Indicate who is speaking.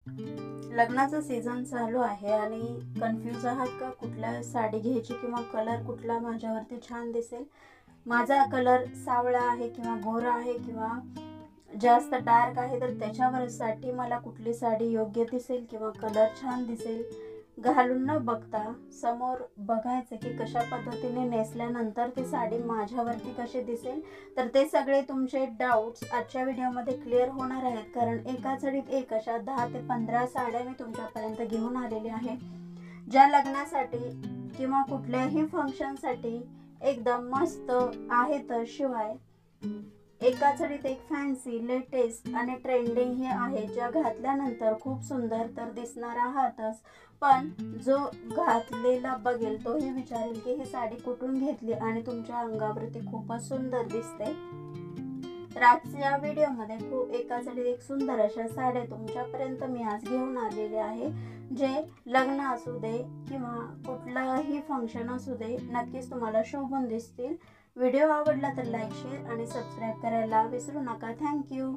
Speaker 1: लग्नाचा सीझन चालू आहे आणि कन्फ्यूज आहात का कुठल्या साडी घ्यायची किंवा कलर कुठला माझ्यावरती छान दिसेल? माझा कलर सावळा आहे किंवा गोरा आहे किंवा जास्त डार्क आहे, तर त्याच्यावरसाठी मला कुठली साडी योग्य दिसेल किंवा कलर छान दिसेल घालून न बघता समोर बघायचं की कशा पद्धतीने नेसल्यानंतर ती साडी माझ्यावरती कशी दिसेल. तर ते सगळे तुमचे डाऊट्स आजच्या व्हिडिओमध्ये क्लिअर होणार आहेत, कारण एका झडीत एक अशा 10 ते 15 साड्या मी तुमच्यापर्यंत घेऊन आलेली आहे, ज्या लग्नासाठी किंवा कुठल्याही फंक्शनसाठी एकदम मस्त आहेत. शिवाय एका झडीत एक फॅन्सी लेटेस्ट आणि ट्रेंडिंग हे आहे, ज्या घातल्यानंतर खूप सुंदर तर दिसणार आहातच, पण जो घातलेला बघेल तोही विचारेल की ही साडी कुठून घेतली आणि तुमच्या अंगावरती खूपच सुंदर दिसते. तर आजच्या व्हिडिओमध्ये खूप एका झडीत एक सुंदर अशा साड्या तुमच्यापर्यंत मी आज घेऊन आलेले आहे, जे लग्न असू दे किंवा कुठलाही फंक्शन असू दे नक्कीच तुम्हाला शोभून दिसतील. व्हिडिओ आवडला तर लाईक शेअर आणि सबस्क्राईब करायला विसरू नका. थँक्यू.